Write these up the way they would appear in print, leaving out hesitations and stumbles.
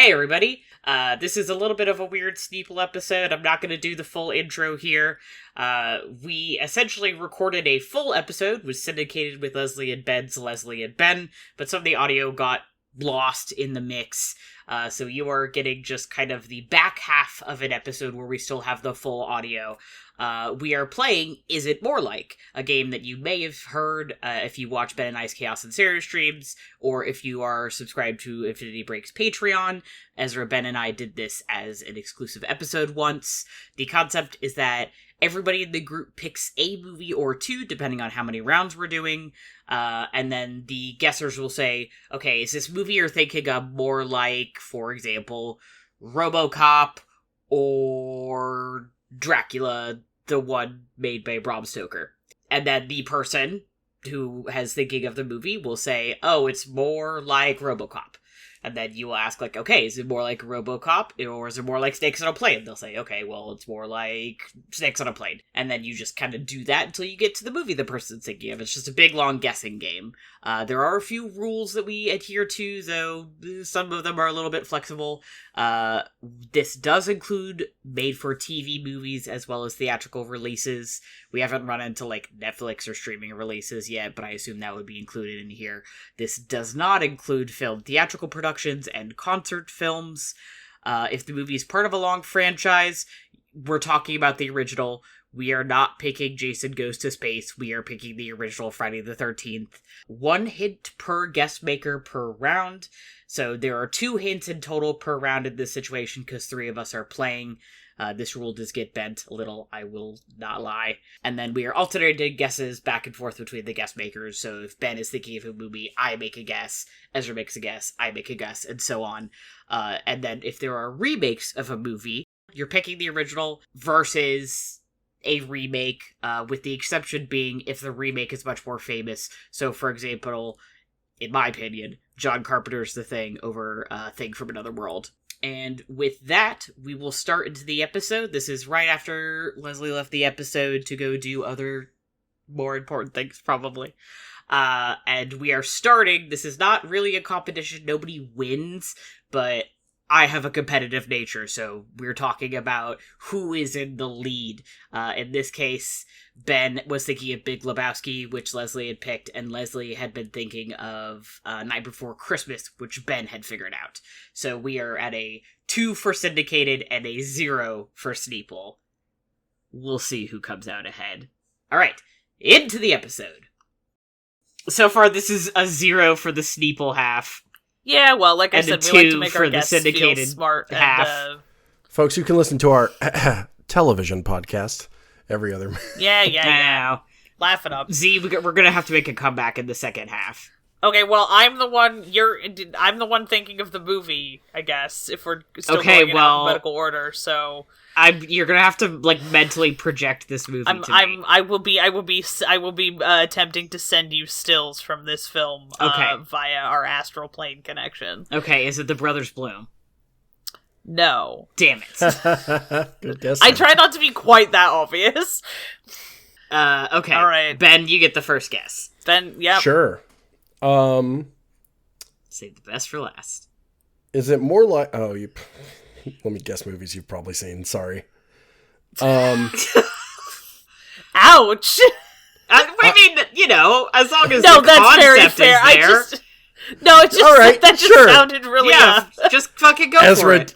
Hey everybody, this is a little bit of a weird Sneople episode. I'm not going to do the full intro here. We essentially recorded a full episode, was syndicated with Lesley and Ben's Lesley and Ben, but some of the audio got lost in the mix. So you are getting just kind of the back half of an episode where we still have the full audio. We are playing Is It More Like, a game that you may have heard if you watch Ben and I's Chaos and Sarah streams, or if you are subscribed to Infinity Break's Patreon. Ezra, Ben, and I did this as an exclusive episode once. The concept is that everybody in the group picks a movie or two, depending on how many rounds we're doing, and then the guessers will say, okay, is this movie you're thinking of more like, for example, RoboCop or Dracula, the one made by Bram Stoker? And then the person who has thinking of the movie will say, oh, it's more like RoboCop. And then you will ask, like, okay, is it more like RoboCop, or is it more like Snakes on a Plane? They'll say, okay, well, it's more like Snakes on a Plane. And then you just kind of do that until you get to the movie the person's thinking of. It's just a big, long guessing game. There are a few rules that we adhere to, though some of them are a little bit flexible. This does include made-for-TV movies as well as theatrical releases. We haven't run into, like, Netflix or streaming releases yet, but I assume that would be included in here. This does not include film theatrical productions and concert films. If the movie is part of a long franchise, we're talking about the original. We are not picking Jason Goes to Space. We are picking the original Friday the 13th. 1 hint per guest maker per round. So there are 2 hints in total per round in this situation because 3 of us are playing. This rule does get bent a little, I will not lie. And then we are alternating guesses back and forth between the guest makers. So if Ben is thinking of a movie, I make a guess. Ezra makes a guess, I make a guess, and so on. And then if there are remakes of a movie, you're picking the original versus a remake, with the exception being if the remake is much more famous. So, for example, in my opinion, John Carpenter's The Thing over Thing from Another World. And with that, we will start into the episode. This is right after Lesley left the episode to go do other more important things, probably. And we are starting. This is not really a competition. Nobody wins, but I have a competitive nature, so we're talking about who is in the lead. In this case, Ben was thinking of Big Lebowski, which Lesley had picked, and Lesley had been thinking of Night Before Christmas, which Ben had figured out. So we are at a 2 for Syndicated and a 0 for Sneople. We'll see who comes out ahead. Alright, into the episode. So far, this is a 0 for the Sneople half. Yeah, well, like I said, we like to make our guests feel smart. Half. Folks, you can listen to our television podcast every other... Yeah. Laugh it up. Z, we're gonna have to make a comeback in the second half. Okay, well, I'm the one thinking of the movie, I guess, if we're still going in alphabetical order, so... You're gonna have to, like, mentally project this movie to me. I will be attempting to send you stills from this film, via our astral plane connection. Okay, is it The Brothers Bloom? No. Damn it. Good guess. I try not to be quite that obvious. Okay. All right. Ben, you get the first guess. Ben, yeah. Sure. Save the best for last. Is it more like... Oh, you... Let me guess movies you've probably seen. Sorry. Ouch! I mean, you know, as long as no, the that's concept very fair. is there. No, it just All right, that just sure. sounded really just fucking go for it.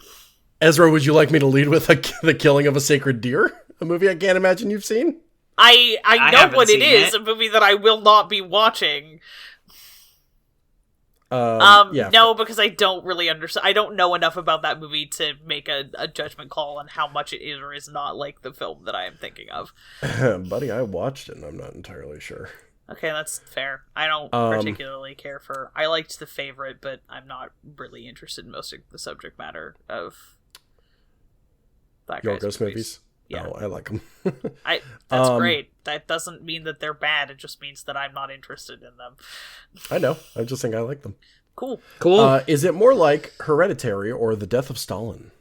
Ezra, would you like me to lead with The Killing of a Sacred Deer? A movie I can't imagine you've seen? I know what it is. It. A movie that I will not be watching. Yeah. No, because I don't really understand. I don't know enough about that movie to make a judgment call on how much it is or is not like the film that I am thinking of. Buddy, I watched it and I'm not entirely sure. Okay, that's fair. I don't particularly care for... I liked The Favorite, but I'm not really interested in most of the subject matter of that guy's Yorgos movies? Yeah. Oh, I like them. That's great. That doesn't mean that they're bad. It just means that I'm not interested in them. I know. I just think I like them. Cool. Is it more like Hereditary or The Death of Stalin?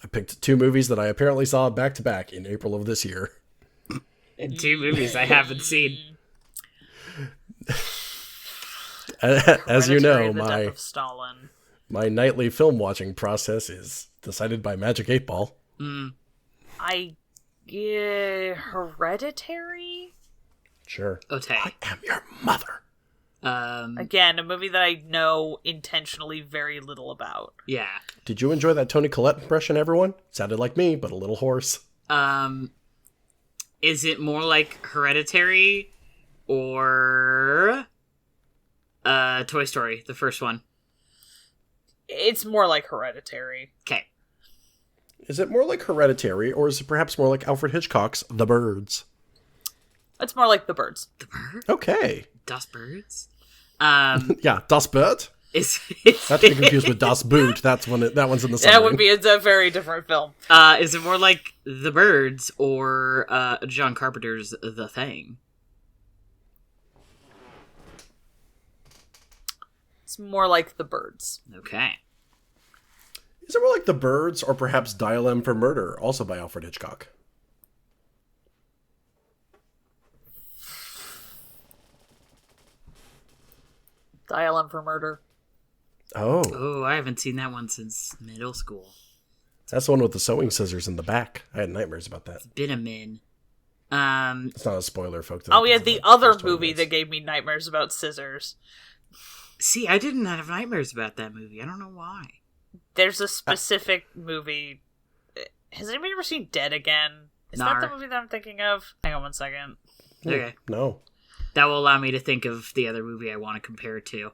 I picked 2 movies that I apparently saw back to back in April of this year. And 2 movies I haven't seen. As you know, The Death of Stalin. My nightly film watching process is decided by Magic 8 Ball. Hereditary? Sure. Okay. I am your mother. Again, a movie that I know intentionally very little about. Yeah. Did you enjoy that Toni Collette impression, everyone? Sounded like me, but a little hoarse. Is it more like Hereditary or Toy Story, the first one? It's more like Hereditary. Okay. Is it more like Hereditary, or is it perhaps more like Alfred Hitchcock's The Birds? It's more like The Birds. The Bird? Okay. Das Birds? Yeah, Das Bird. Is Not to be confused with Das Boot. That one's in the That would be a very different film. Is it more like The Birds or John Carpenter's The Thing? It's more like The Birds. Okay. Is it more like The Birds, or perhaps Dial M for Murder, also by Alfred Hitchcock? Dial M for Murder. Oh, I haven't seen that one since middle school. that's the one with the sewing scissors in the back. I had nightmares about that. It's been a min. It's not a spoiler, folks. Oh yeah, the other movie that gave me nightmares about scissors. See, I didn't have nightmares about that movie. I don't know why. There's a specific movie. Has anybody ever seen Dead Again? Is that the movie that I'm thinking of? Hang on one second. Okay. No. That will allow me to think of the other movie I want to compare it to.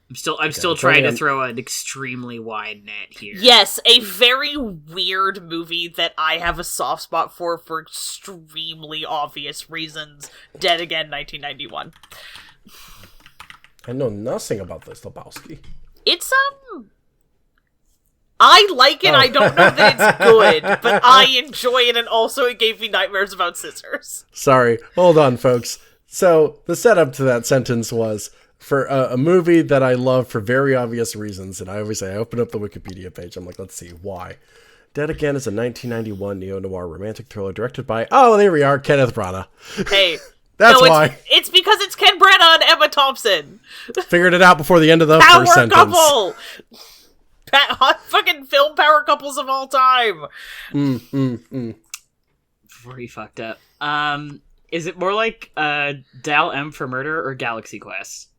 I'm still trying to throw an extremely wide net here. Yes, a very weird movie that I have a soft spot for extremely obvious reasons. Dead Again, 1991. I know nothing about this, Lebowski. It's I like it. I don't know that it's good, but I enjoy it, and also it gave me nightmares about scissors. Sorry. Hold on, folks. So, the setup to that sentence was, for a movie that I love for very obvious reasons, and I always say, I open up the Wikipedia page, I'm like, let's see, why? Dead Again is a 1991 neo-noir romantic thriller directed by, oh, there we are, Kenneth Branagh. Hey. That's why. It's because it's Ken Branagh and Emma Thompson. Figured it out before the end of the power first sentence. Couple! Hot fucking film power couples of all time. Before he fucked up. Is it more like Dial M for Murder or Galaxy Quest?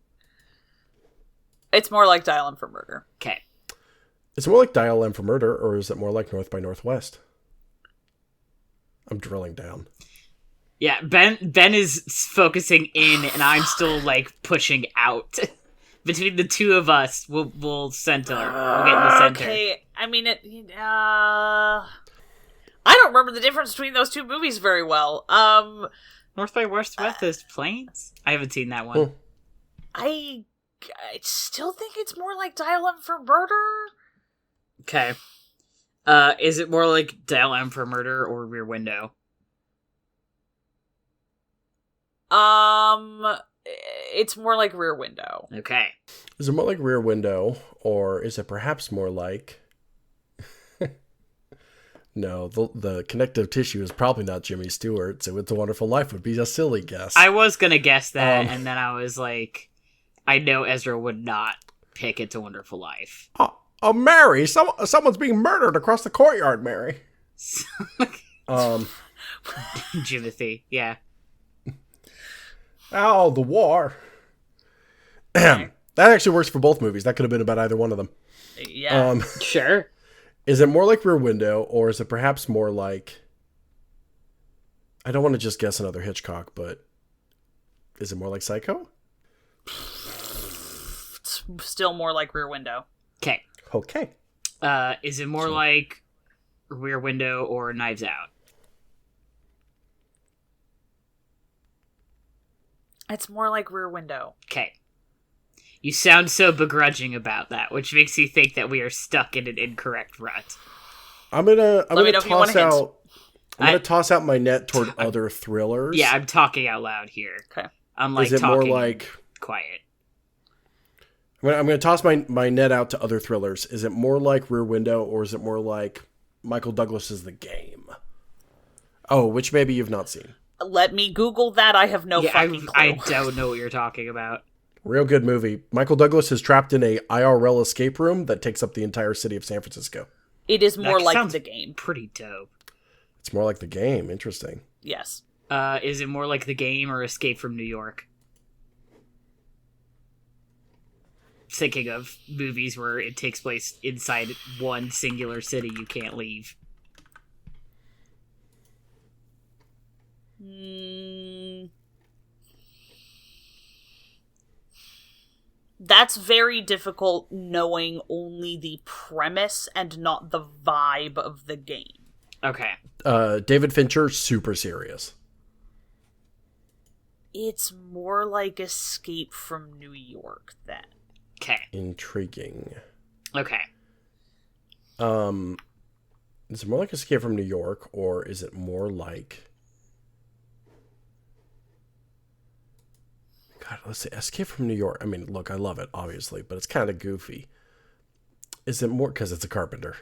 It's more like Dial M for Murder. Okay. Is it more like Dial M for Murder, or is it more like North by Northwest? I'm drilling down. Yeah, Ben is focusing in, and I'm still like pushing out. Between the two of us, we'll center. We'll get in the center. Okay, I mean I don't remember the difference between those two movies very well. North by Northwest is Plains. I haven't seen that one. I still think it's more like Dial M for Murder. Okay. Is it more like Dial M for Murder or Rear Window? It's more like Rear Window. Okay. Is it more like Rear Window, or is it perhaps more like... No, the connective tissue is probably not Jimmy Stewart, so It's a Wonderful Life would be a silly guess. I was gonna guess that, and then I was like, I know Ezra would not pick It's a Wonderful Life. Oh, Mary! Someone's being murdered across the courtyard, Mary. Jimothy, yeah. Oh, the war. That actually works for both movies. That could have been about either one of them. Yeah. Sure. Is it more like Rear Window, or is it perhaps more like... I don't want to just guess another Hitchcock, but... Is it more like Psycho? It's still more like Rear Window. Okay. Okay. Is it more like Rear Window or Knives Out? It's more like Rear Window. Okay. You sound so begrudging about that, which makes you think that we are stuck in an incorrect rut. I'm gonna toss out my net toward other thrillers. Yeah, I'm talking out loud here. Okay. I'm like Is it talking more like quiet. I'm gonna toss my net out to other thrillers. Is it more like Rear Window, or is it more like Michael Douglas's The Game? Oh, which maybe you've not seen. Let me Google that. I have no fucking clue. I don't know what you're talking about. Real good movie. Michael Douglas is trapped in a IRL escape room that takes up the entire city of San Francisco. It is more That like sounds the game. Pretty dope. It's more like the game. Interesting. Yes. Is it more like the game or Escape from New York? Thinking of movies where it takes place inside one singular city you can't leave. That's very difficult knowing only the premise and not the vibe of the game. Okay. David Fincher, super serious. It's more like Escape from New York then. Okay. Intriguing. Okay. Is it more like Escape from New York, or is it more like... God, let's say Escape from New York. I mean, look, I love it, obviously, but it's kind of goofy. Is it more... Because it's a Carpenter.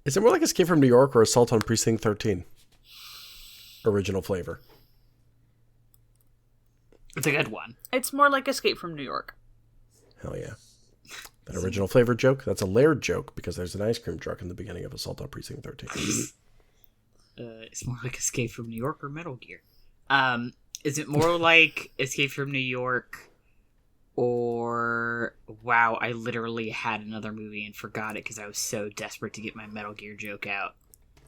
Is it more like Escape from New York or Assault on Precinct 13? Original flavor. It's a good one. It's more like Escape from New York. Hell yeah. That original flavor joke, that's a layered joke because there's an ice cream truck in the beginning of Assault on Precinct 13. It's more like Escape from New York or Metal Gear. Is it more like Escape from New York or... Wow, I literally had another movie and forgot it because I was so desperate to get my Metal Gear joke out.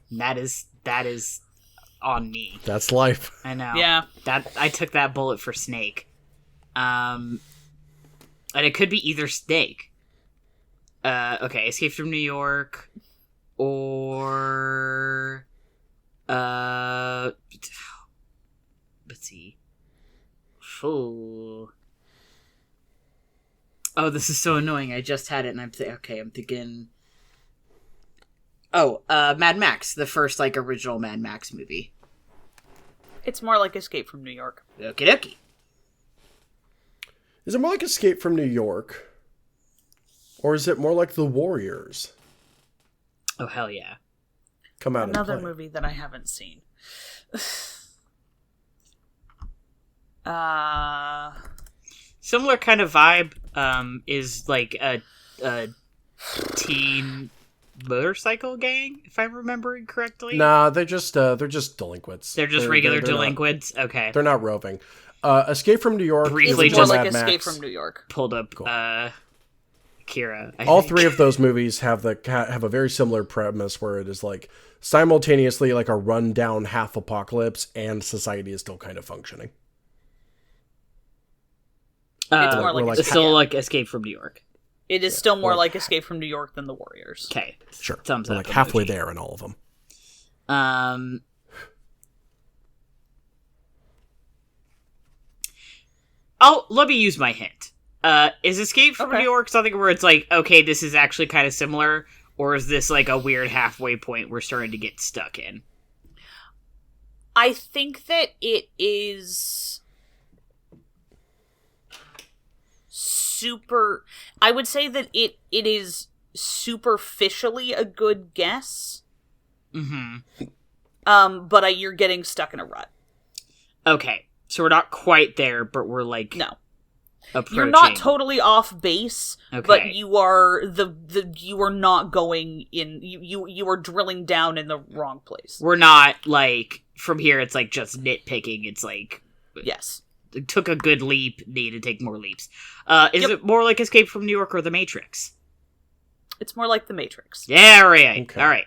And that is on me. That's life. I know. Yeah. I took that bullet for Snake. And it could be either Snake. Okay, Escape from New York or let's see. Oh, this is so annoying. I just had it and I'm thinking Mad Max, the first original Mad Max movie. It's more like Escape from New York. Okie dokie. Is it more like Escape from New York? Or is it more like The Warriors? Oh, hell yeah. Come out Another and play. movie that I haven't seen. Similar kind of vibe is like a teen motorcycle gang, if I'm remembering correctly. Nah, they're just delinquents. They're just regular they're delinquents? Not, okay. They're not roving. Escape from New York Briefly It's more just like Mad Escape Max. from New York. Pulled up Cool. Kira. All three of those movies have a very similar premise where it is like simultaneously like a rundown half apocalypse and society is still kind of functioning. It's more like it's still like Escape from New York. It is still more like Escape from New York than The Warriors. Okay. Sure. Thumbs We're up. like halfway there in all of them. Let me use my hint. Is Escape from New York something where it's like, okay, this is actually kind of similar, or is this like a weird halfway point we're starting to get stuck in? I think that it is super... I would say that it is superficially a good guess. Mm-hmm. But you're getting stuck in a rut. Okay. So we're not quite there, but we're like... No. Approaching. You're not totally off base, Okay. but you are you are not going in. You are drilling down in the wrong place. We're not like from here. It's like just nitpicking. It's like Yes, it took a good leap, need to take more leaps. Is it more like Escape from New York or The Matrix? it's more like The Matrix. Yeah, right. Okay. All right.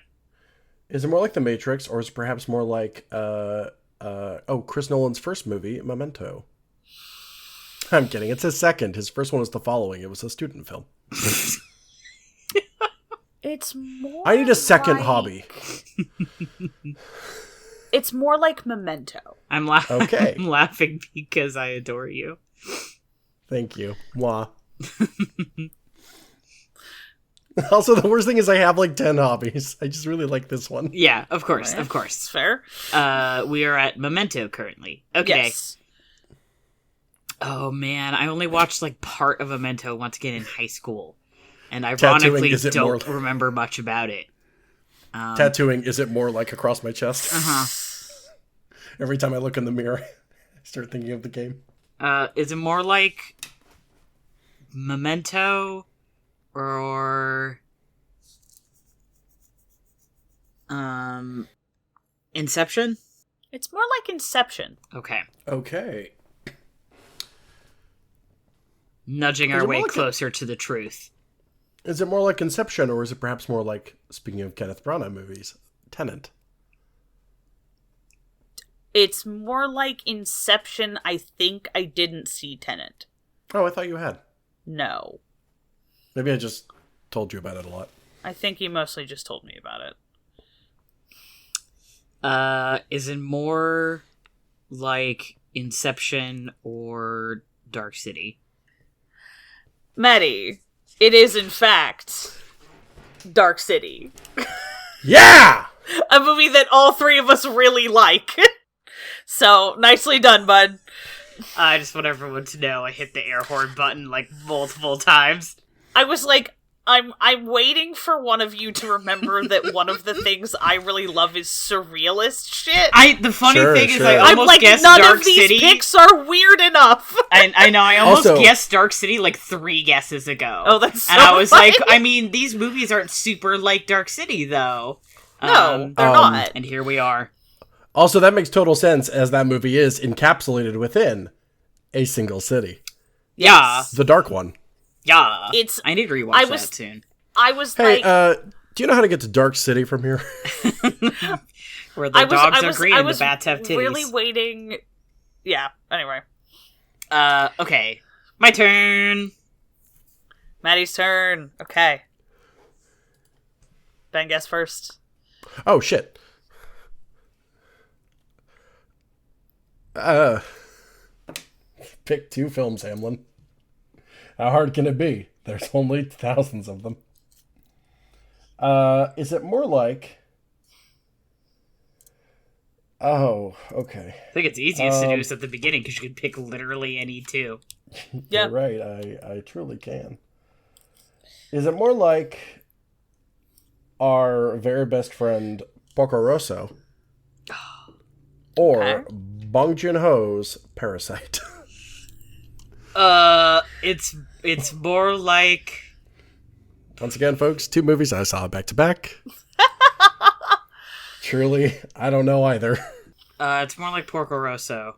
Is it more like The Matrix, or is it perhaps more like Chris Nolan's first movie, Memento? I'm kidding. It's his second. His first one was The Following. It was a student film. It's more. I need a second like... hobby. It's more like Memento. I'm Okay. I'm laughing because I adore you. Thank you. Mwah. Also, the worst thing is I have like 10 hobbies. I just really like this one. Yeah, of course, Right. of course. It's fair. We are at Memento currently. Okay. Yes. Oh man, I only watched like part of Memento once again in high school, and ironically don't remember much about it. Tattooing, is it more like across my chest? Uh-huh. Every time I look in the mirror, I start thinking of the game. Is it more like Memento or Inception? It's more like Inception. Okay. Nudging our way closer to the truth. Is it more like Inception, or is it perhaps more like, speaking of Kenneth Branagh movies, Tenet? It's more like Inception. I think I didn't see Tenet. Oh, I thought you had. No. Maybe I just told you about it a lot. I think you mostly just told me about it. Is it more like Inception or Dark City? Maddie, it is in fact Dark City. Yeah! A movie that all three of us really like. So, nicely done, bud. I just want everyone to know I hit the air horn button like multiple times. I was like, I'm waiting for one of you to remember that one of the things I really love is surrealist shit. The funny thing is I I'm almost like, guessed none Dark of these City. picks are weird enough. I know, I almost Also, guessed Dark City like 3 guesses ago. Oh, that's so And I was funny. like, I mean, these movies aren't super like Dark City, though. No, they're not. And here we are. Also, that makes total sense, as that movie is encapsulated within a single city. Yeah. The dark one. Yeah. It's- I need to rewatch that soon. I was Hey, like... do you know how to get to Dark City from here? Where the dogs are green and the bats have titties. Really waiting... Yeah, anyway. Okay. My turn. Maddie's turn. Okay. Ben, guess first. Oh, shit. Pick 2 films, Hamlin. How hard can it be? There's only thousands of them. Is it more like... Oh, okay. I think it's easiest to do this at the beginning because you can pick literally any 2. Yeah. You're right. I truly can. Is it more like our very best friend Porco Rosso or Okay. Bong Joon-ho's Parasite? It's more like... Once again, folks, 2 movies I saw back to back. Truly, I don't know either. It's more like Porco Rosso.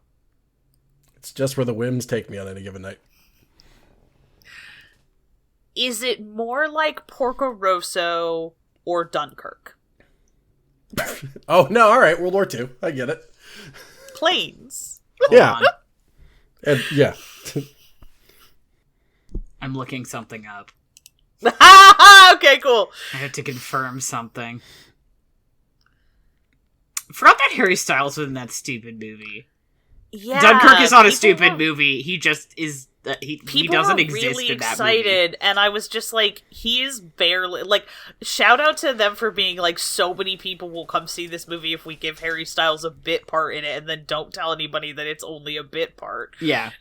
It's just where the whims take me on any given night. Is it more like Porco Rosso or Dunkirk? Oh, no, all right, World War II. I get it. Planes. Yeah. And, yeah. I'm looking something up. Okay, cool. I have to confirm something. Forgot that Harry Styles was in that stupid movie. Yeah, Dunkirk is not a people stupid were- movie. He just is. He People doesn't were exist really in that excited, and I was just like, he is barely like. Shout out to them for being like, so many people will come see this movie if we give Harry Styles a bit part in it, and then don't tell anybody that it's only a bit part. movie. Yeah,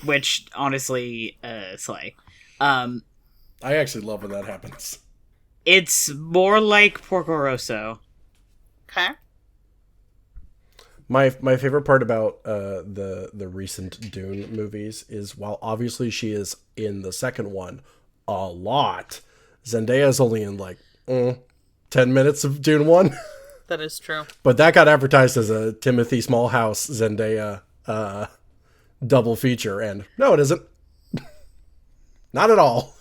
which honestly, slay. I actually love when that happens. It's more like Porco Rosso. Okay. My favorite part about the recent Dune movies is, while obviously she is in the second one a lot, Zendaya is only in like 10 minutes of Dune 1. That is true. But that got advertised as a Timothy Smallhouse Zendaya double feature, and no, it isn't. Not at all.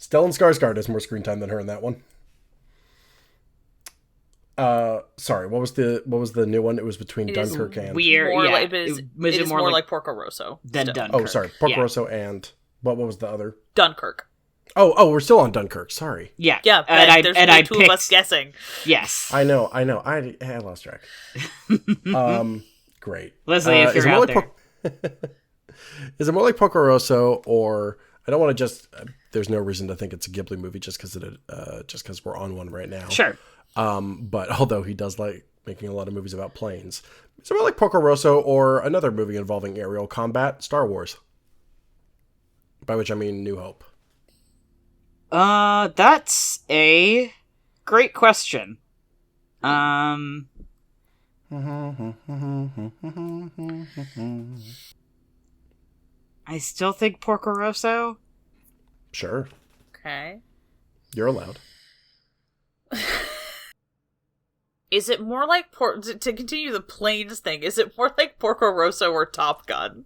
Stellan Skarsgård has more screen time than her in that one. Sorry, what was the new one? It was between Dunkirk and... Weird. More Yeah, like, it is more like Porco Rosso than still. Dunkirk. Oh, sorry, Porco Yeah. Rosso and... What was the other? Dunkirk. Oh, we're still on Dunkirk. Sorry. Yeah, Yeah, there's only two of us guessing. Yes, I know. I lost track. Great. Leslie, if you're out there. Is it more like Porco Rosso, or I don't want to just... there's no reason to think it's a Ghibli movie just because we're on one right now. Sure. But although he does like making a lot of movies about planes, is it more like Porco Rosso or another movie involving aerial combat, Star Wars? By which I mean New Hope. That's a great question. I still think Porco Rosso. Sure. Okay. You're allowed. Is it more like to continue the planes thing? Is it more like Porco Rosso or Top Gun?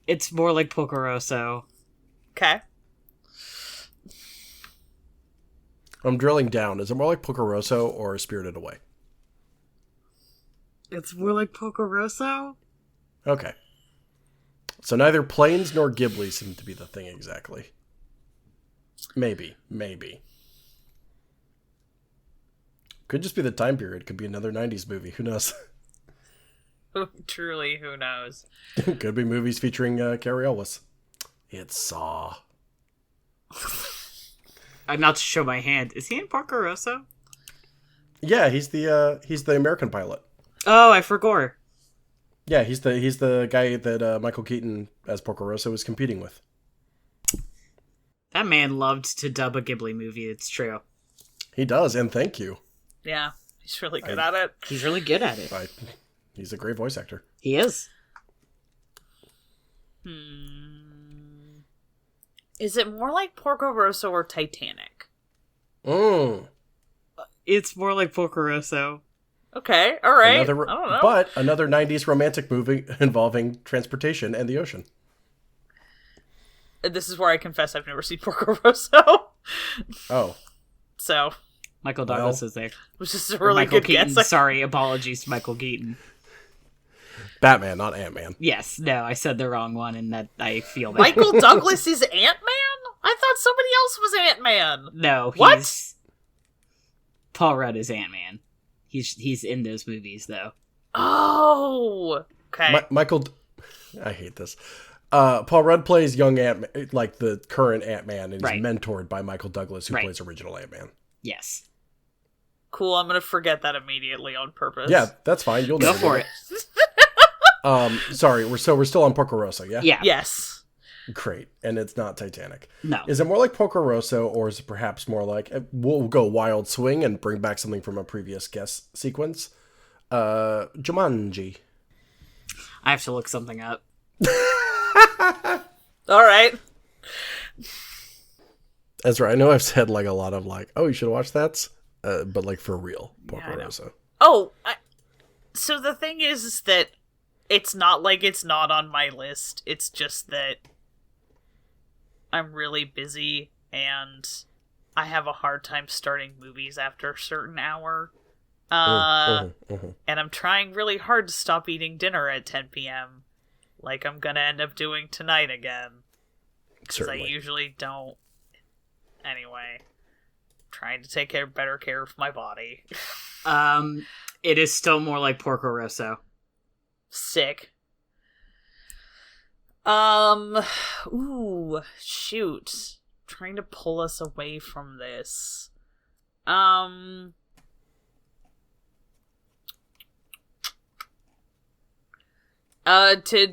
It's more like Porco Rosso. Okay. I'm drilling down. Is it more like Porco Rosso or Spirited Away? It's more like Porco Rosso? Okay. So neither planes nor Ghibli seem to be the thing exactly. Maybe. Could just be the time period. Could be another 90s movie. Who knows? Truly, who knows? Could be movies featuring Cary Elwes. It's Saw. I'm not to show my hand. Is he in Porco Rosso? Yeah, he's the American pilot. Oh, I forgot. Yeah, he's the guy that Michael Keaton as Porco Rosso was competing with. That man loved to dub a Ghibli movie, it's true. He does, and thank you. Yeah, he's really good at it. He's really good at it. He's a great voice actor. He is. Is it more like Porco Rosso or Titanic? It's more like Porco Rosso. Okay, alright. I don't know. But another 90s romantic movie involving transportation and the ocean. This is where I confess I've never seen Porco Rosso. Oh. So. Michael Douglas is there. Which is a really Michael good Keaton. guess. Sorry, apologies to Michael Keaton. Batman, not Ant-Man. Yes, no, I said the wrong one, and that I feel that. Michael Douglas is Ant-Man? I thought somebody else was Ant-Man. No, What? Paul Rudd is Ant-Man. He's in those movies, though. Oh! Okay. I hate this. Paul Rudd plays young Ant-Man, like the current Ant-Man, and he's Right. mentored by Michael Douglas, who plays original Ant-Man. Yes. Cool, I'm gonna forget that immediately on purpose. Yeah, that's fine. You'll Go never for know. it. Sorry, we're still on Porco Rosso, yeah? Yeah. Yes. Great. And it's not Titanic. No. Is it more like Porco Rosso, or is it perhaps more like, we'll go Wild Swing and bring back something from a previous guest sequence? Jumanji. I have to look something up. Alright. Ezra, I know I've said like a lot of like, oh, you should watch that, but like for real, Porco Rosso. Oh, so the thing is that it's not like it's not on my list. It's just that I'm really busy and I have a hard time starting movies after a certain hour. And I'm trying really hard to stop eating dinner at 10 p.m. like I'm gonna end up doing tonight again. Because I usually don't. Anyway, trying to take better care of my body. It is still more like Porco Rosso. Sick. Ooh, shoot. Trying to pull us away from this. To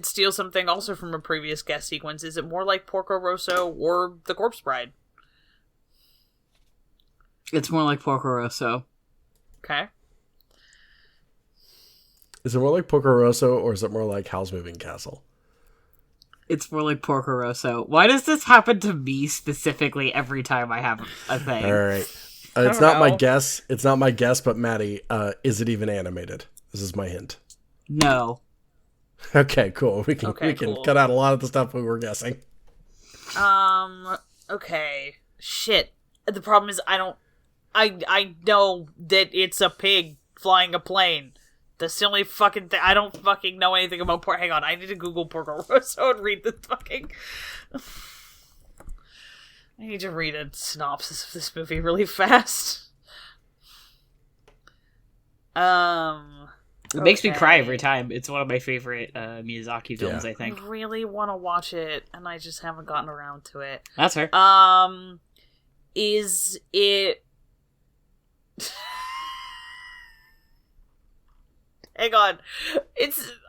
steal something also from a previous guest sequence, is it more like Porco Rosso or The Corpse Bride? It's more like Porco Rosso. Okay. Is it more like Porco Rosso, or is it more like Howl's Moving Castle? It's more like Porco Rosso. Why does this happen to me specifically every time I have a thing? All right. It's not my guess. It's not my guess, but Maddie, is it even animated? This is my hint. No. Okay, cool. We can cool. cut out a lot of the stuff we were guessing. Okay. Shit. The problem is I know that it's a pig flying a plane. That's the only fucking thing. I don't fucking know anything about hang on, I need to Google Porco Rosso and read the fucking... I need to read a synopsis of this movie really fast. It makes me cry every time. It's one of my favorite Miyazaki films, I think. I really want to watch it, and I just haven't gotten around to it. That's fair. Is it... Hang on.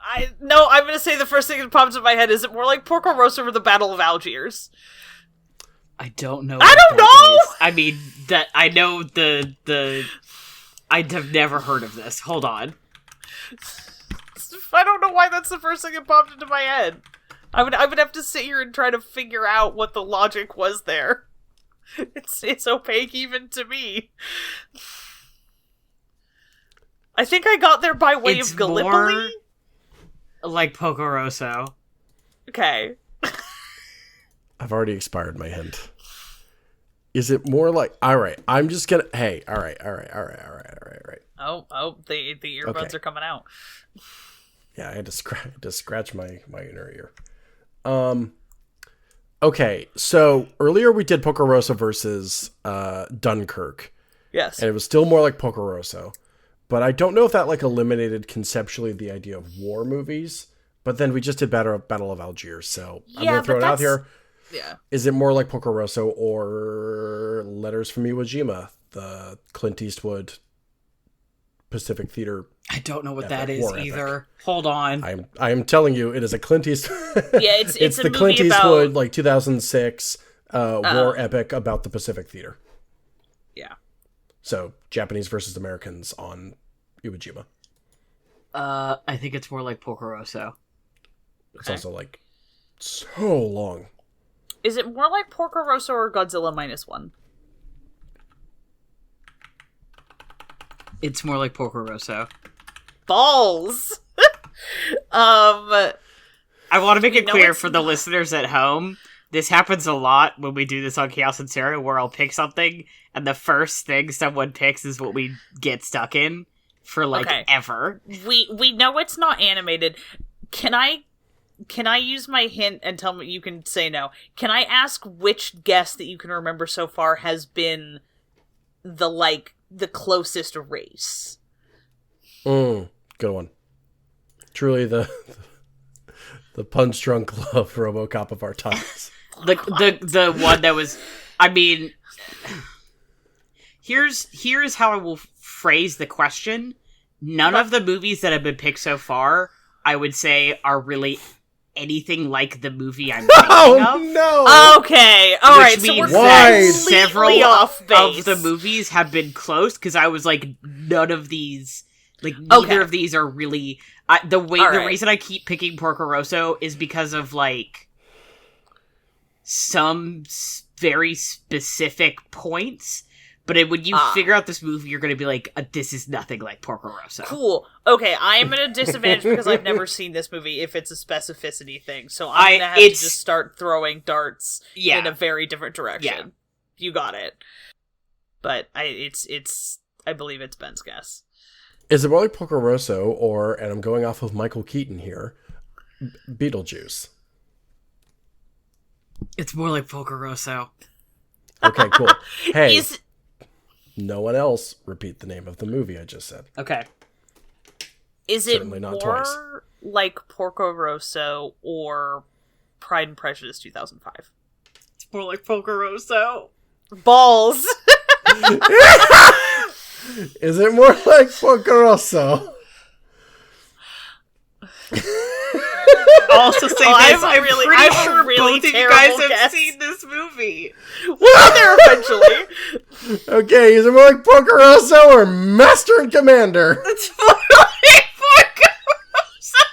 I'm gonna say the first thing that pops in my head. Is it more like Porco Rosso or the Battle of Algiers? I don't know. I don't know! I mean, I know the... I have never heard of this. Hold on. I don't know why that's the first thing that popped into my head. I would have to sit here and try to figure out what the logic was there. It's opaque even to me. I think I got there by way It's of Gallipoli. more like Porco Rosso. Okay. I've already expired my hint. Is it more like... All right, I'm just gonna... Hey, all right. Oh, the earbuds are coming out. Yeah, I had to scratch my inner ear. Okay, so earlier we did Porco Rosso versus Dunkirk. Yes. And it was still more like Porco Rosso. But I don't know if that like eliminated conceptually the idea of war movies. But then we just did Battle of Algiers, so I'm going to throw it out here. Yeah. Is it more like Porco Rosso or Letters from Iwo Jima, the Clint Eastwood Pacific Theater? I don't know what epic, that is war either. Epic. Hold on. I am telling you, it is a Clint Eastwood. Yeah, it's the Clint Eastwood like 2006 war epic about the Pacific Theater. Yeah. So Japanese versus Americans on Iwo Jima. I think it's more like Porco Rosso. It's also like so long. Is it more like Porco Rosso or Godzilla -1? It's more like Porco Rosso. Balls! I want to make it clear it's for the listeners at home, this happens a lot when we do this on Chaos and Sarah, where I'll pick something, and the first thing someone picks is what we get stuck in for, ever. We know it's not animated. Can I use my hint and tell me? You can say no. Can I ask which guest that you can remember so far has been the closest race? Good one. Truly the punch drunk love RoboCop of our times. The one that was, I mean, here's how I will phrase the question. None of the movies that have been picked so far, I would say, are really anything like the movie I'm thinking of. No! Okay, alright, so we're Wide. Several off base. of the movies have been close, because I was like, none of these, neither of these are really... The reason I keep picking Porco Rosso is because of, some very specific points. But when you figure out this movie, you're going to be like, this is nothing like Porco Rosso. Cool. Okay, I am at a disadvantage because I've never seen this movie if it's a specificity thing. So I'm going to have to just start throwing darts in a very different direction. Yeah. You got it. But I believe it's Ben's guess. Is it more like Porco Rosso or, and I'm going off of Michael Keaton here, Beetlejuice? It's more like Porco Rosso. Okay, cool. Hey, no one else repeat the name of the movie I just said. Okay. Is it Certainly not more twice. like Porco Rosso or Pride and Prejudice 2005? It's more like Porco Rosso. Balls! Is it more like Porco Rosso? I'll also say this, I'm pretty sure really both of you guys have guess. seen this movie. We'll get there eventually. Okay, is it more like Porco Rosso or Master and Commander? It's more like Porco Rosso.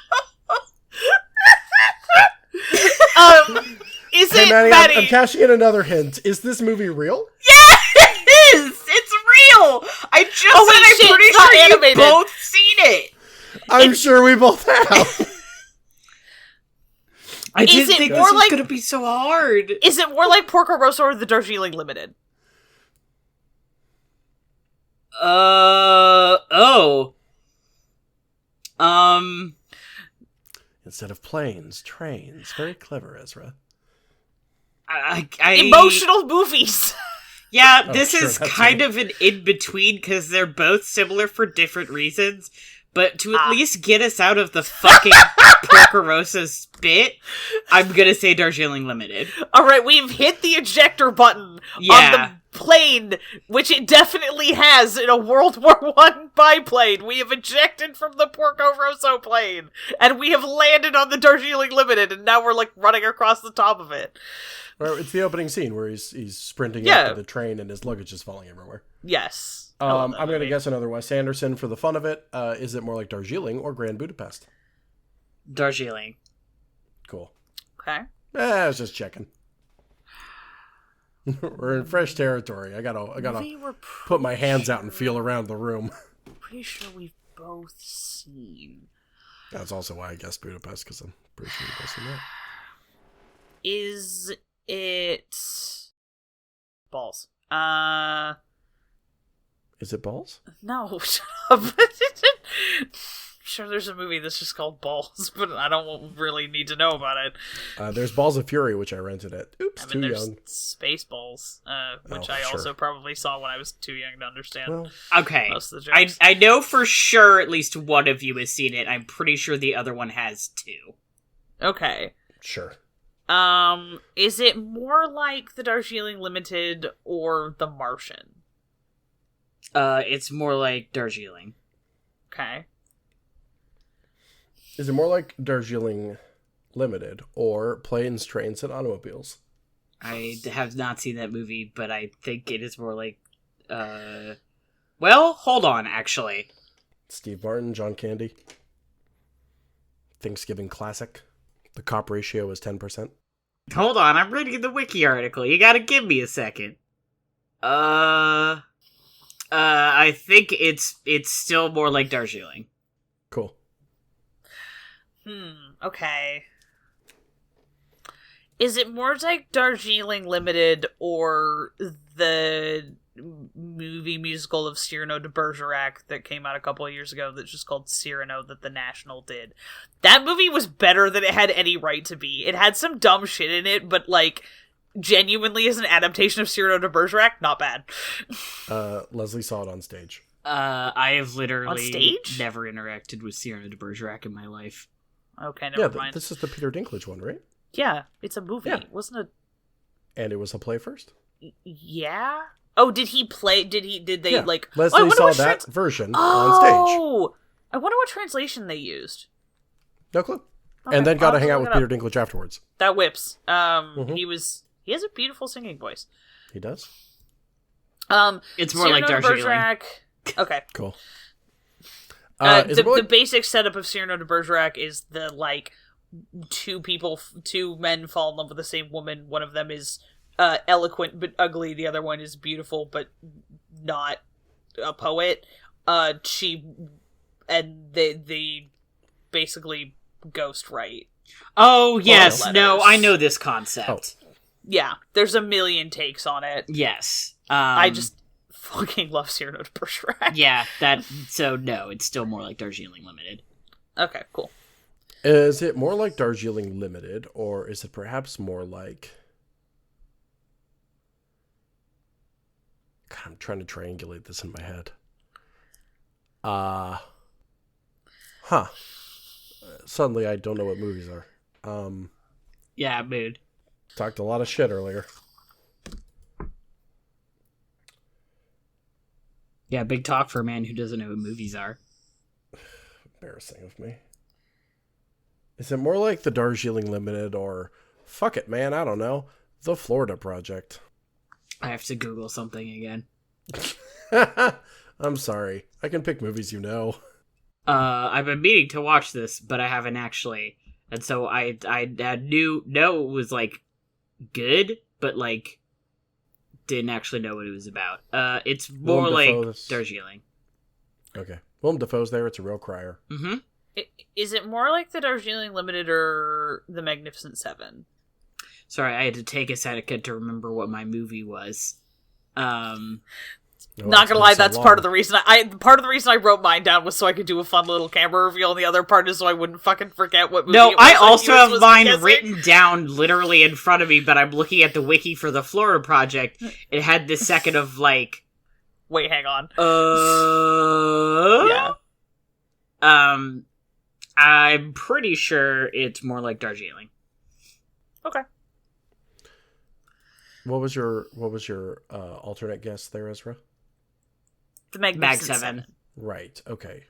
Is Hey, it, Maddie, I'm cashing in another hint. Is this movie real? Yeah, it is! It's real! I just said I'm pretty sure animated. you've both seen it! I'm sure we both have. I didn't think this was like, going to be so hard. Is it more like Porco Rosso or the Darjeeling Limited? Instead of planes, trains. Very clever, Ezra. Emotional movies. Yeah, this is that's kind right. of an in-between, because they're both similar for different reasons. But to at least get us out of the fucking Porco Rosso spit, I'm gonna say Darjeeling Limited. Alright, we've hit the ejector button on the plane, which it definitely has in a World War I biplane. We have ejected from the Porco Rosso plane, and we have landed on the Darjeeling Limited, and now we're, running across the top of it. Or it's the opening scene where he's sprinting Yeah. up to the train and his luggage is falling everywhere. Yes. I'm going to guess another Wes Anderson for the fun of it. Is it more like Darjeeling or Grand Budapest? Darjeeling. Cool. Okay. I was just checking. We're in fresh territory. I gotta put my hands out and feel around the room. Pretty sure we've both seen. That's also why I guessed Budapest, because I'm pretty sure you've both seen that. Is it balls? Is it Balls? No, shut up. Sure, there's a movie that's just called Balls, but I don't really need to know about it. There's Balls of Fury, which I rented at. Oops, too there's young. Spaceballs, which I sure. also probably saw when I was too young to understand. Well, Okay. Most of the jokes. I know for sure at least one of you has seen it. I'm pretty sure the other one has too. Okay. sure. Is it more like the Darjeeling Limited or the Martian? It's more like Darjeeling. Okay. Is it more like Darjeeling Limited or Planes, Trains, and Automobiles? I have not seen that movie, but I think it is more like, well, hold on, actually. Steve Martin, John Candy. Thanksgiving classic. The cop ratio is 10%. Hold on, I'm reading the wiki article. You gotta give me a second. I think it's still more like Darjeeling. Cool. Okay. Is it more like Darjeeling Limited or the movie musical of Cyrano de Bergerac that came out a couple of years ago that's just called Cyrano that the National did? That movie was better than it had any right to be. It had some dumb shit in it, but like genuinely as an adaptation of Cyrano de Bergerac, not bad. Leslie saw it on stage. I have literally On stage? never interacted with Cyrano de Bergerac in my life. Okay, never mind. This is the Peter Dinklage one, right? Yeah, it's a movie. Yeah. Wasn't it? And it was a play first? Yeah. Oh, did he play? Did they Yeah. like? Leslie I wonder saw what that version on Oh, I wonder what translation they used. stage. No clue. Okay, And then got I'll to hang out look with it up. Peter Dinklage afterwards. That whips. He has a beautiful singing voice. He does? It's more like Cyrano de Darjeeling. Bergerac. Okay. Cool. The basic setup of Cyrano de Bergerac is the like two men fall in love with the same woman. One of them is eloquent but ugly. The other one is beautiful but not a poet. They basically ghost write. Oh, yes. Letters. No, I know this concept. Yeah, there's a million takes on it. Yes. I just fucking love Cyrano de Bergerac. Yeah, so no, it's still more like Darjeeling Limited. Okay, cool. Is it more like Darjeeling Limited, or is it perhaps more like... God, I'm trying to triangulate this in my head. Suddenly I don't know what movies are. Yeah, mood. Talked a lot of shit earlier. Yeah, big talk for a man who doesn't know what movies are. Embarrassing of me. Is it more like the Darjeeling Limited, or... Fuck it, man, I don't know. The Florida Project. I have to Google something again. I'm sorry. I can pick movies you know. I've been meaning to watch this, but I haven't actually. And so I knew it was, like, good, but, like, didn't actually know what it was about. It's more Willem like Dafoe's- Darjeeling. Okay. Willem Dafoe's there. It's a real crier. Mm-hmm. Is it more like the Darjeeling Limited or the Magnificent Seven? Sorry, I had to take a second to remember what my movie was. Not gonna lie, that's part of the reason I wrote mine down was so I could do a fun little camera reveal, and the other part is so I wouldn't fucking forget what movie. No, it was I that also you were have supposed to mine guess it. written down literally in front of me, but I'm looking at the wiki for the Florida Project. It had this second of, like... Wait, hang on. Yeah. Yeah. I'm pretty sure it's more like Darjeeling. Okay. What was your alternate guess there, Ezra? The Magnificent Mag Seven. 7. Right. Okay.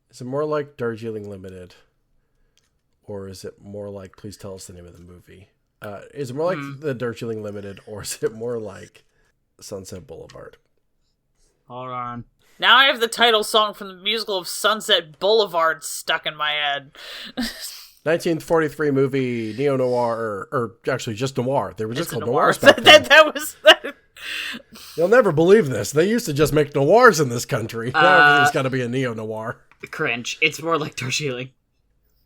Is it more like Darjeeling Limited, or is it more like, please tell us the name of the movie? Is it more like the Darjeeling Limited, or is it more like Sunset Boulevard? Hold on. Now I have the title song from the musical of Sunset Boulevard stuck in my head. 1943 movie, neo-noir, or actually just noir. They were just called noirs noir. back then. that was... You'll never believe this. They used to just make noirs in this country. Now everything's got to be a neo-noir. Cringe. It's more like Darjeeling.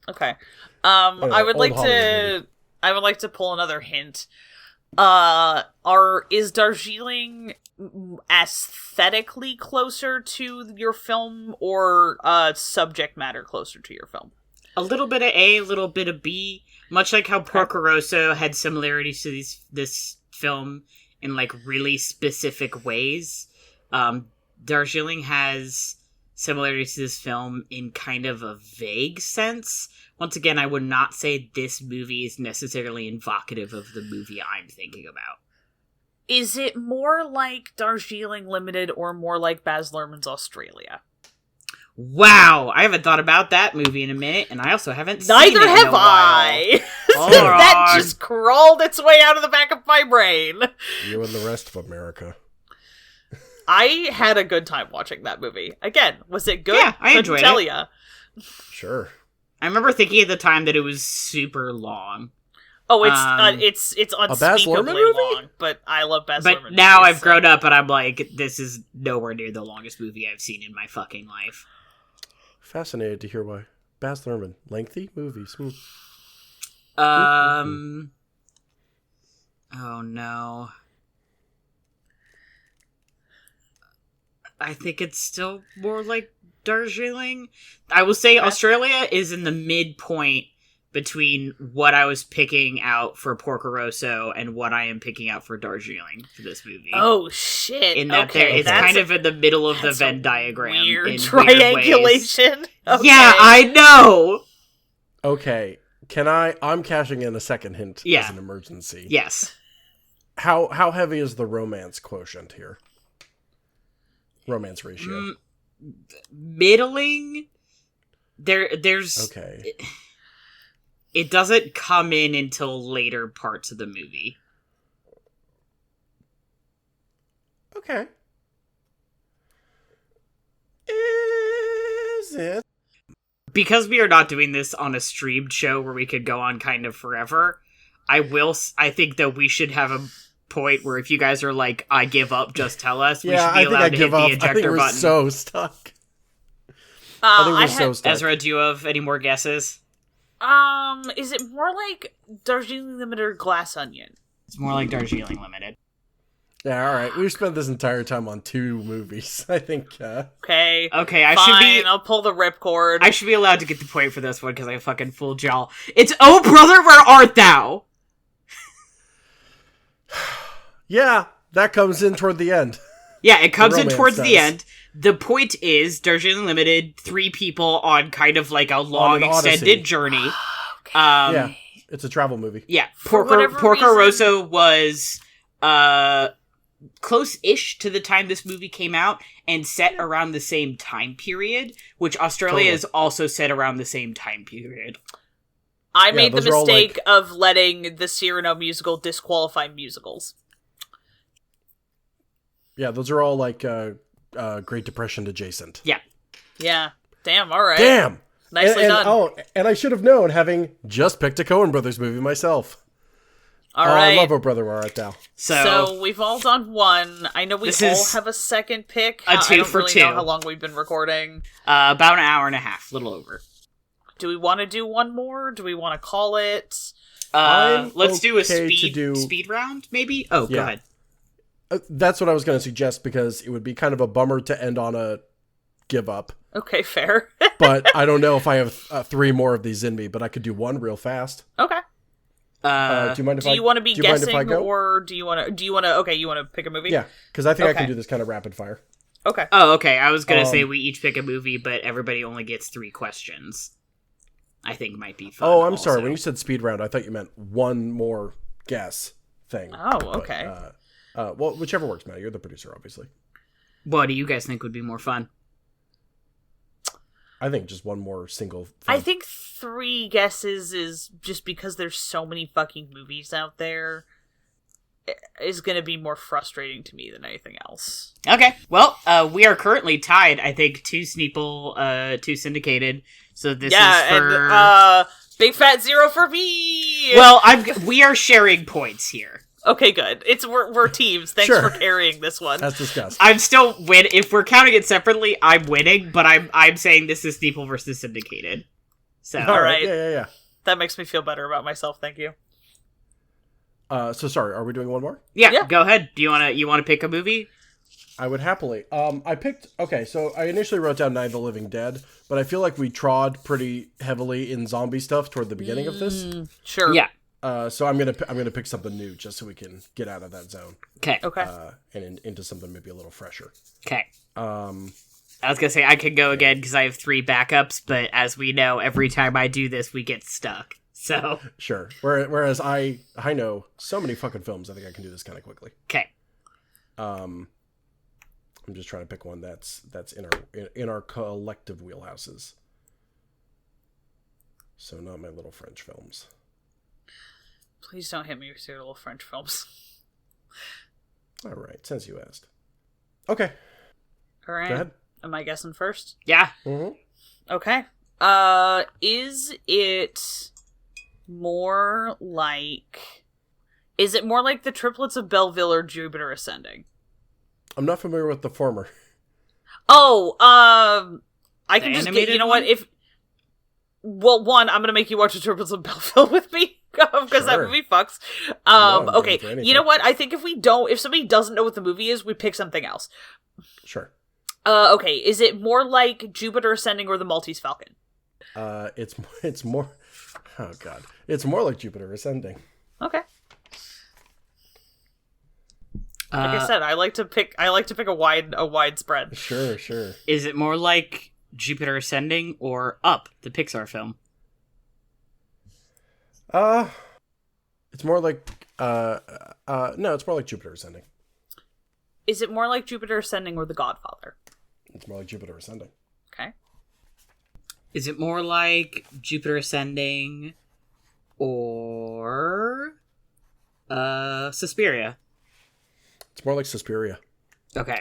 Okay. Know, I would like Hollywood to... I would like to pull another hint. Is Darjeeling aesthetically closer to your film, or subject matter closer to your film? A little bit of A, a little bit of B. Much like how Porco Rosso had similarities to this film in like really specific ways. Darjeeling has similarities to this film in kind of a vague sense. Once again, I would not say this movie is necessarily evocative of the movie I'm thinking about. Is it more like Darjeeling Limited or more like Baz Luhrmann's Australia? Wow, I haven't thought about that movie in a minute, and I also haven't seen Neither it have in a while. I. Hold That on. just crawled its way out of the back of my brain. You and the rest of America. I had a good time watching that movie. Again, was it good? Yeah, I Couldn't enjoyed tell it. ya. Sure. I remember thinking at the time that it was super long. Oh, it's Baz unspeakably Luhrmann movie? long, but I love Baz But Luhrmann now movies, I've grown up and I'm like, this is nowhere near the longest movie I've seen in my fucking life. Fascinated to hear why. Baz Luhrmann. Lengthy movies. Oh no. I think it's still more like Darjeeling. I will say Australia is in the midpoint between what I was picking out for Porco Rosso and what I am picking out for Darjeeling for this movie. Oh shit! In that it's kind of in the middle of the Venn diagram. Weird in triangulation. Weird Okay. Yeah, I know. Okay. I'm cashing in a second hint as an emergency. Yes. How heavy is the romance quotient here? Romance ratio. Middling. There's Okay. It doesn't come in until later parts of the movie. Okay. Is it? Because we are not doing this on a streamed show where we could go on kind of forever, I think that we should have a point where if you guys are like, I give up, just tell us. We should be allowed to hit the ejector I think we're button. so stuck. I think we're so stuck. Ezra, do you have any more guesses? Is it more like Darjeeling Limited or Glass Onion? It's more like Darjeeling Limited. Yeah, all right. We've spent this entire time on 2 movies. I think. Okay. Okay, Fine, I'll pull the ripcord. I should be allowed to get the point for this one because I fucking fooled y'all. It's Oh Brother, Where Art Thou? Yeah, that comes in toward the end. Yeah, it comes in romance towards the does. end. The point is, Darjeeling Limited, 3 people on kind of like a long an odyssey. extended journey. Yeah, it's a travel movie. Yeah, whatever Porco reason- Rosso was close-ish to the time this movie came out and set around the same time period, which Australia is also set around the same time period. I made the those are all, mistake of letting the Cyrano musical disqualify musicals. Yeah, those are all like Great Depression adjacent. Yeah. Yeah. Damn, alright. Damn! Nicely and, done. Oh, and I should have known, having just picked a Coen Brothers movie myself. Alright. I love Oh Brother, Where Art Thou? So we've all done one. I know we This all is have a second pick. a 2 I don't for really 2. know how long we've been recording. About an hour and a half, a little over. Do we want to do one more? Do we want to call it? Let's do a okay to speed round, maybe? Oh, go Yeah. ahead. That's what I was going to suggest, because it would be kind of a bummer to end on a give up. Okay, fair. But I don't know if I have 3 more of these in me, but I could do one real fast. Okay. Do you mind if Do you want to be do you mind if I guessing, go? or do you want to? Okay, you want to pick a movie? Yeah, because I think I Okay. can do this kind of rapid fire. Okay. Oh, okay. I was gonna say we each pick a movie, but everybody only gets 3 questions. I think might be fun. Oh, I'm also. sorry. When you said speed round, I thought you meant one more guess thing. Oh, okay. Well, whichever works, Matt. You're the producer, obviously. What do you guys think would be more fun? I think just one more single film. I think 3 guesses is just because there's so many fucking movies out there is going to be more frustrating to me than anything else. Okay. Well, we are currently tied, I think, to Sneople, to Syndicated. So this is for... and, big fat 0 for me! Well, we are sharing points here. Okay, good. We're teams. Thanks Sure. for carrying this one. As discussed. I'm still if we're counting it separately, I'm winning, but I'm saying this is Sneople versus Syndicated. So All right. Yeah. That makes me feel better about myself. Thank you. So sorry, are we doing one more? Yeah, go ahead. Do you wanna pick a movie? I would happily. I picked. Okay, so I initially wrote down Night of the Living Dead, but I feel like we trod pretty heavily in zombie stuff toward the beginning of this. Sure. Yeah. So I'm gonna pick something new just so we can get out of that zone. Okay. And into something maybe a little fresher. Okay. I I was gonna say I could go again because I have 3 backups, but as we know, every time I do this, we get stuck. So Sure. Whereas I know so many fucking films, I think I can do this kind of quickly. okay. I'm just trying to pick one that's in our collective wheelhouses. So not my little French films. Please don't hit me with your little French films. All right, since you asked. Okay, All right. go ahead. Am I guessing first? Yeah. Mm-hmm. Okay. Is it more like the triplets of Belleville or Jupiter Ascending? I'm not familiar with the former. Oh, I can The just get, animated you know what, one? one, I'm gonna make you watch the triplets of Belleville with me, because that Sure. movie fucks. I'm down Okay, for anything. you know what, I think if somebody doesn't know what the movie is, we pick something else. Sure. Okay, is it more like Jupiter Ascending or the Maltese Falcon? It's more. Oh God, it's more like Jupiter Ascending. Okay. Like I said, I like to pick a wide spread. Sure. Is it more like Jupiter Ascending or Up, the Pixar film? It's more like. No, it's more like Jupiter Ascending. Is it more like Jupiter Ascending or The Godfather? It's more like Jupiter Ascending. Okay. Is it more like Jupiter Ascending or Suspiria? It's more like Suspiria. Okay.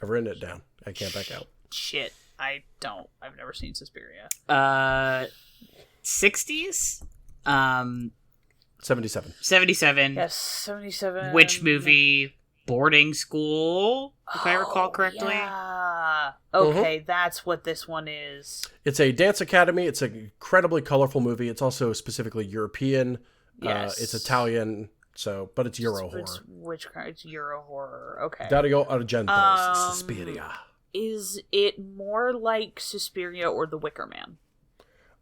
I've written it down. I can't back out. Shit, I've never seen Suspiria. 60s? 77. 77. Yes, 77. Which movie? Boarding School, if I recall correctly. Yeah. Okay, that's what this one is. It's a dance academy. It's an incredibly colorful movie. It's also specifically European. Yes. It's Italian, but it's Euro horror. It's Euro horror. Okay. Dario Argento's Suspiria. Is it more like Suspiria or The Wicker Man?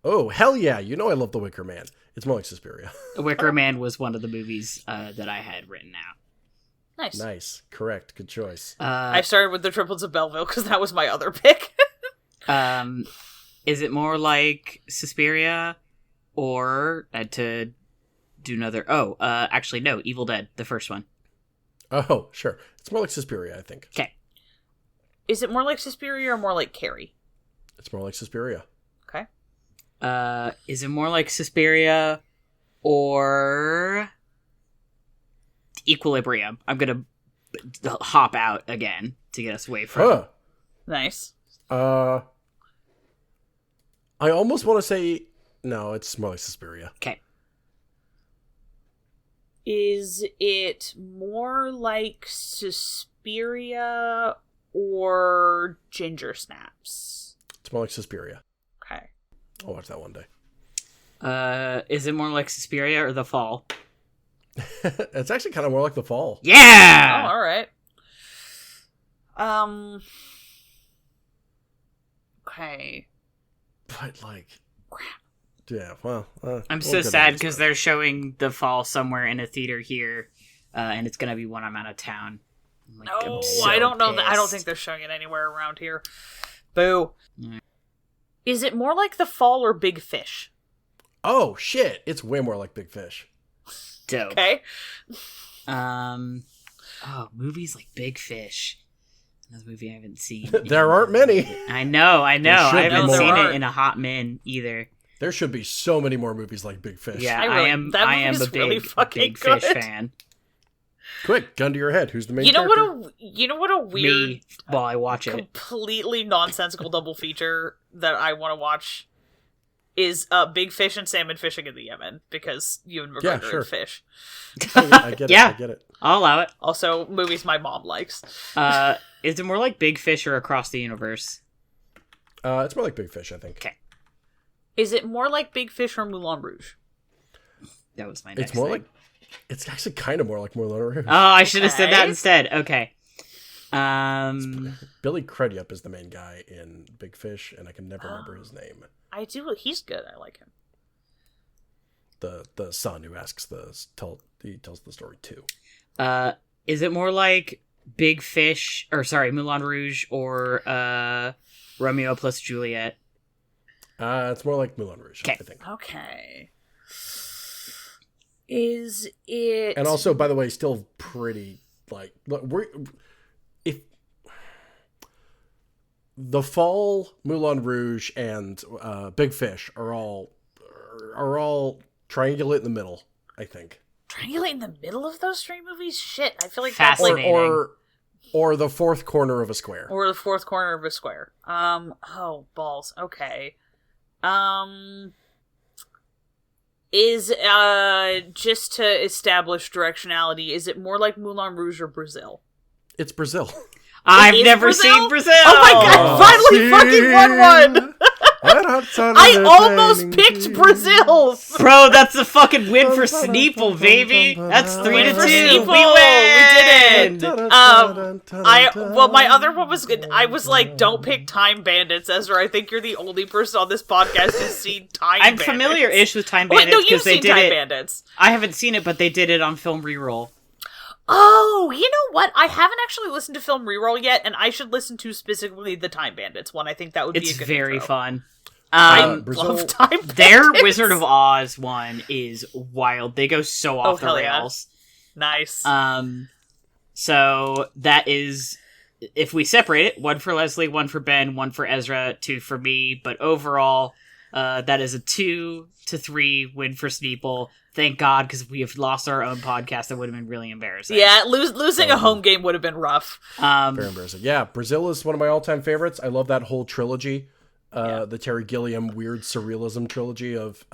Oh, hell yeah. You know I love The Wicker Man. It's more like Suspiria. Wicker Man was one of the movies that I had written out. Nice. Correct. Good choice. I started with the triplets of Belleville because that was my other pick. Is it more like Suspiria or to do another? Actually, no. Evil Dead, the first one. Oh, sure. It's more like Suspiria, I think. Okay. Is it more like Suspiria or more like Carrie? It's more like Suspiria. Okay. Is it more like Suspiria or Equilibrium? I'm gonna hop out again to get us away from. Nice. I almost want to say no. It's more like Suspiria. Okay. Is it more like Suspiria or Ginger Snaps? It's more like Suspiria. Okay. I'll watch that one day. Is it more like Suspiria or The Fall? It's actually kind of more like The Fall. Yeah. Oh, all right. Okay. But yeah. Well, I'm we'll so get sad into because it. they're showing The Fall somewhere in a theater here, and it's gonna be when I'm out of town. I'm No, so I don't know that. I don't pissed. think they're showing it anywhere around here. Boo. Yeah. Is it more like The Fall or Big Fish? Oh shit! It's way more like Big Fish. Dope. Okay. Movies like Big Fish. Another movie I haven't seen. There aren't many. I know. I should be haven't more. seen it in a hot min either. There should be so many more movies like Big Fish. Yeah, I am movie's a big, really fucking big Fish good. fan. Quick, gun to your head. Who's the main You know character? what a weird, Me, while I watch it. completely nonsensical double feature that I want to watch is Big Fish and Salmon Fishing in the Yemen, because Ewan McGregor sure. and fish. Oh, yeah, I get it. Yeah. I get it. I'll allow it. Also, movies my mom likes. Is it more like Big Fish or Across the Universe? It's more like Big Fish, I think. Okay. Is it more like Big Fish or Moulin Rouge? That was my next It's more thing. like. It's actually kind of more like Moulin Rouge. Oh, I should have said that Okay. instead. Okay. Billy Crudup is the main guy in Big Fish, and I can never remember his name. I do. He's good. I like him. The son who asks he tells the story too. Is it more like Big Fish, or sorry, Moulin Rouge, or Romeo plus Juliet? It's more like Moulin Rouge, I Okay. think. Okay. Is it? And also, by the way, still pretty like if The Fall, Moulin Rouge, and Big Fish are all triangulate in the middle, I think. Triangulate in the middle of those three movies? Shit, I feel like that's like Fascinating. Or the fourth corner of a square. or the fourth corner of a square. Oh balls. Okay. Is just to establish directionality, is it more like Moulin Rouge or Brazil? It's Brazil. I've is never Brazil? seen Brazil. Oh my god! Finally, fucking won one. I almost picked Brazil. Bro, that's a fucking win for Sneople, baby. That's 3-2. Win for We Sneople. win. We did it. My other one was good. I was like, don't pick Time Bandits, Ezra. I think you're the only person on this podcast who's seen Time I'm Bandits. familiar-ish with Time Wait, Bandits no, you've because they seen did Time it. Bandits. I haven't seen it, but they did it on Film Reroll. Oh, you know what? I haven't actually listened to Film Reroll yet, and I should listen to specifically the Time Bandits one. I think that would be It's a good very intro. fun. I Brazil- love Time Bandits. Their Wizard of Oz one is wild. They go so off the hell yeah. rails. Nice. So that is, if we separate it, 1 for Lesley, 1 for Ben, 1 for Ezra, 2 for me. But overall, that is a 2-3 win for Sneople. Thank God, because if we have lost our own podcast, that would have been really embarrassing. Yeah, losing a home game would have been rough. Very embarrassing. Yeah, Brazil is one of my all-time favorites. I love that whole trilogy. The Terry Gilliam weird surrealism trilogy of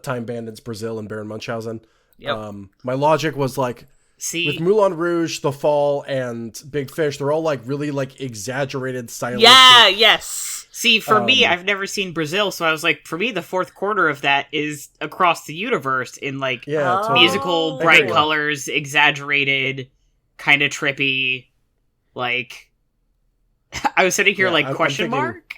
Time Bandits, Brazil, and Baron Munchausen. Yep. My logic was like, See, with Moulin Rouge, The Fall, and Big Fish, they're all like really like exaggerated stylistic. Yeah, yes. See, for me, I've never seen Brazil, so I was like, for me, the fourth quarter of that is Across the Universe in like Yeah, totally. musical, I bright agree. colors, exaggerated, kind of trippy, like. I was sitting here Yeah, like I'm question thinking- mark.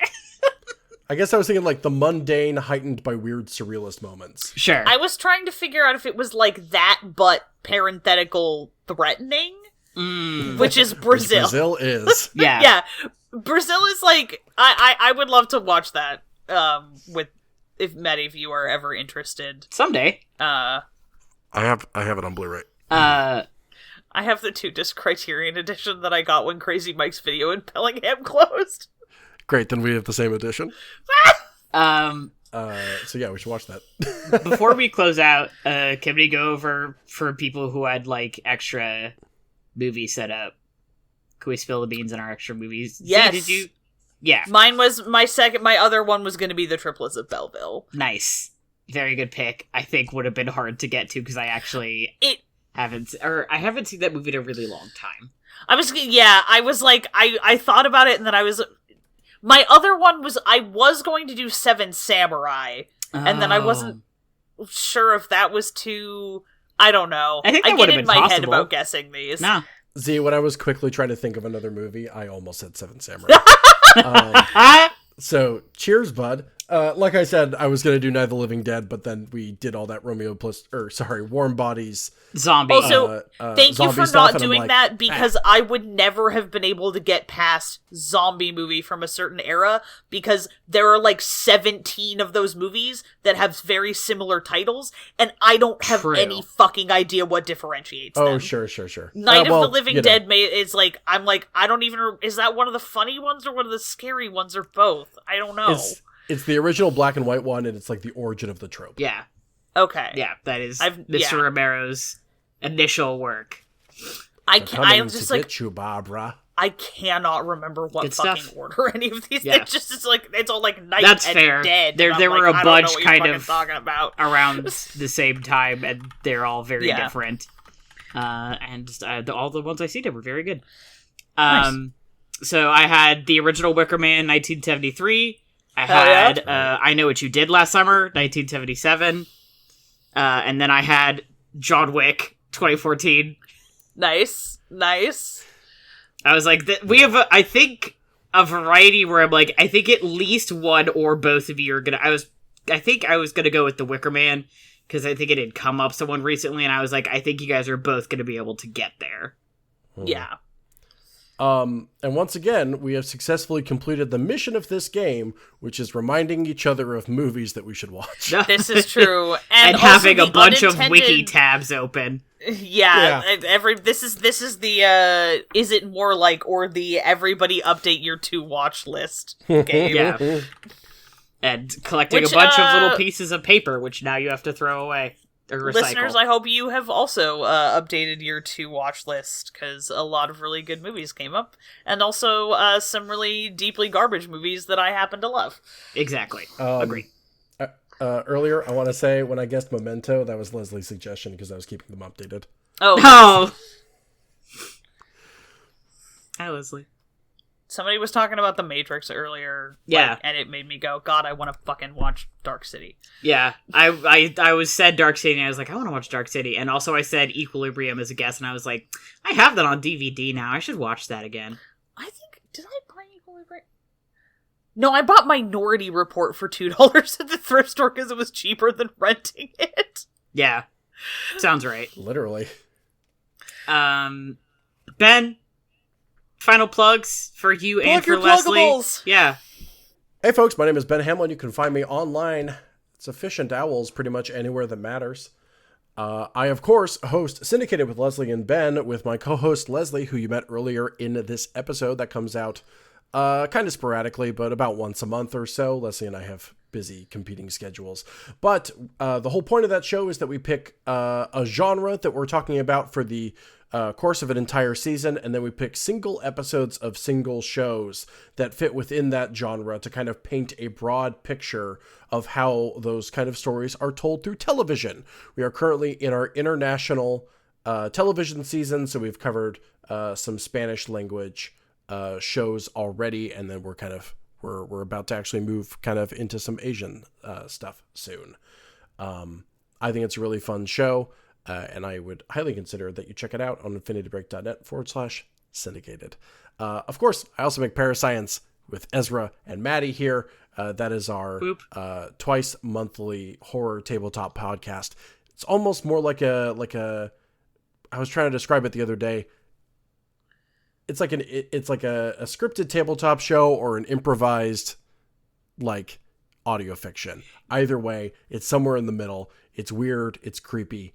I guess I was thinking like the mundane heightened by weird surrealist moments. Sure. I was trying to figure out if it was like that, but parenthetical threatening, which is Brazil. Brazil is. Yeah. Yeah, Brazil is like I would love to watch that. With if many of you are ever interested. Someday. I have it on Blu-ray. I have the 2-disc Criterion edition that I got when Crazy Mike's Video in Bellingham closed. Great, then we have the same edition. So yeah, we should watch that. Before we close out, can we go over for people who had like extra movie set up? Can we spill the beans on our extra movies? Yes. See, did you? Yeah. Mine was my other one was going to be The Triplets of Belleville. Nice. Very good pick. I think would have been hard to get to because I actually haven't seen that movie in a really long time. I was like, I thought about it, and then my other one was, I was going to do Seven Samurai, and then I wasn't sure if that was too, I don't know. I think that get would've in been my head possible. about guessing these. Nah. Z, when I was quickly trying to think of another movie, I almost said Seven Samurai. So, cheers, bud. like I said, I was going to do Night of the Living Dead, but then we did all that Warm Bodies. Zombie. Also, thank you for stuff, not doing that, because I would never have been able to get past zombie movie from a certain era, because there are like 17 of those movies that have very similar titles, and I don't have any fucking idea what differentiates them. Oh, sure. Night of the Living Dead is like, I'm like, I don't even, is that one of the funny ones or one of the scary ones or both? I don't know. It's the original black and white one, and it's like the origin of the trope. Yeah. Okay. Yeah, that is Mr. Romero's initial work. I'm just like, get you, Barbara. I cannot remember what Good fucking stuff. order any of these. Yeah. It's all like Night That's and fair. Dead. There were a bunch kind of talking about around the same time, and they're all very different. All the ones I see were very good. Nice. So I had the original Wickerman, 1973. I had I Know What You Did Last Summer, 1977. And then I had John Wick, 2014. Nice. I was like, we have, I think, a variety where I'm like, I think at least one or both of you are gonna. I think I was gonna go with the Wicker Man, because I think it had come up someone recently, and I was like, I think you guys are both gonna be able to get there. Yeah. And once again, we have successfully completed the mission of this game, which is reminding each other of movies that we should watch. This is true. And having a bunch of wiki tabs open. Yeah. This is the is it more like, or the everybody update your to watch list game. Yeah. And collecting a bunch of little pieces of paper, which now you have to throw away. Listeners, I hope you have also updated your to watch list, because a lot of really good movies came up, and also some really deeply garbage movies that I happen to love. Exactly. Agree. Earlier, I want to say, when I guessed Memento, that was Leslie's suggestion, because I was keeping them updated. Oh. Hi, Leslie. Somebody was talking about The Matrix earlier, yeah, and it made me go, God, I want to fucking watch Dark City. Yeah, I was said Dark City, and I was like, I want to watch Dark City, and also I said Equilibrium as a guess, and I was like, I have that on DVD now, I should watch that again. Did I buy Equilibrium? No, I bought Minority Report for $2 at the thrift store because it was cheaper than renting it. Yeah, sounds right. Literally. Ben, final plugs for you and for Leslie. Pluggables. Yeah. Hey folks, my name is Ben Hamlin. You can find me online. It's Efficient Owls pretty much anywhere that matters. I, of course, host Syndicated with Lesley and Ben with my co-host Leslie, who you met earlier in this episode that comes out kind of sporadically, but about once a month or so. Leslie and I have busy competing schedules. But the whole point of that show is that we pick a genre that we're talking about for the course of an entire season, and then we pick single episodes of single shows that fit within that genre to kind of paint a broad picture of how those kind of stories are told through television. We are currently in our international television season, so we've covered some Spanish language shows already, and then we're about to actually move kind of into some Asian stuff soon. I think it's a really fun show. And I would highly consider that you check it out on infinitybreak.net/syndicated. Of course, I also make Parascience with Ezra and Maddie here. That is our twice monthly horror tabletop podcast. It's almost more like a. I was trying to describe it the other day. It's like a scripted tabletop show or an improvised audio fiction. Either way, it's somewhere in the middle. It's weird. It's creepy.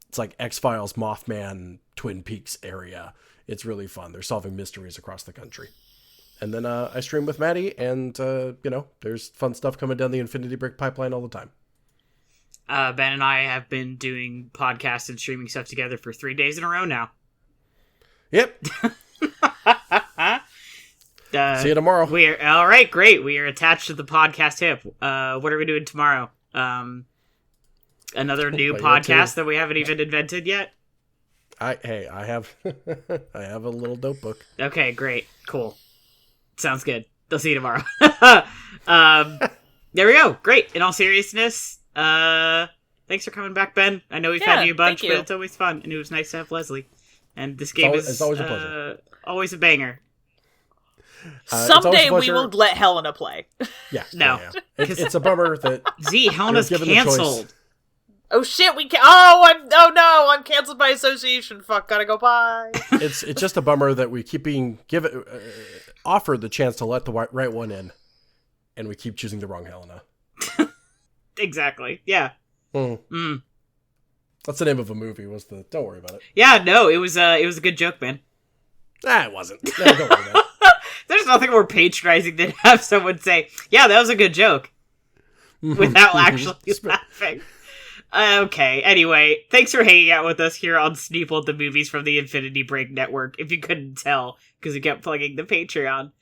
It's like X-Files, Mothman, Twin Peaks area. It's really fun. They're solving mysteries across the country. And then I stream with Maddie, and, there's fun stuff coming down the Infinity Brick pipeline all the time. Ben and I have been doing podcasts and streaming stuff together for 3 days in a row now. Yep. See you tomorrow. All right, great. We are attached to the podcast hip. What are we doing tomorrow? Another new podcast that we haven't even invented yet? I have I have a little notebook. Okay, great. Cool. Sounds good. I'll see you tomorrow. There we go. Great. In all seriousness, thanks for coming back, Ben. I know we've had you a bunch, but it's always fun, and it was nice to have Leslie. And this game is always a pleasure. Always a banger. Someday we will let Helena play. Yeah. No. Yeah. It's a bummer that Z, Helena's given the choice. canceled. Oh shit, we can't. I'm canceled by association. Fuck, gotta go bye. It's just a bummer that we keep being offered the chance to let the right one in, and we keep choosing the wrong Helena. Exactly. Yeah. That's the name of a movie. Don't worry about it. Yeah. No, it was a good joke, man. It wasn't. No, don't worry about it. There's nothing more patronizing than have someone say, "Yeah, that was a good joke," without actually laughing. Okay, anyway, thanks for hanging out with us here on Sneople at the Movies from the Infinity Break Network, if you couldn't tell, because we kept plugging the Patreon.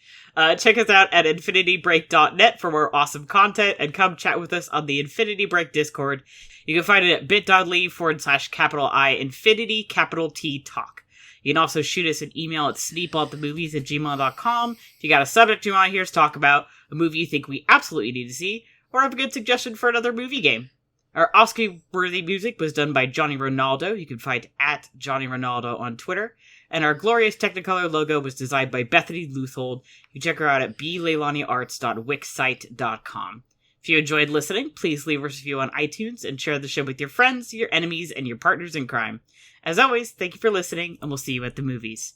Check us out at infinitybreak.net for more awesome content, and come chat with us on the Infinity Break Discord. You can find it at bit.ly/I Infinity T Talk. You can also shoot us an email at sneepleatthemovies@gmail.com if you got a subject you want to hear us talk about, a movie you think we absolutely need to see, or have a good suggestion for another movie game. Our Oscar-worthy music was done by Johnny Ronaldo. You can find at Johnny Ronaldo on Twitter. And our glorious Technicolor logo was designed by Bethany Luthold. You can check her out at bleilaniarts.wixsite.com. If you enjoyed listening, please leave us a review on iTunes and share the show with your friends, your enemies, and your partners in crime. As always, thank you for listening, and we'll see you at the movies.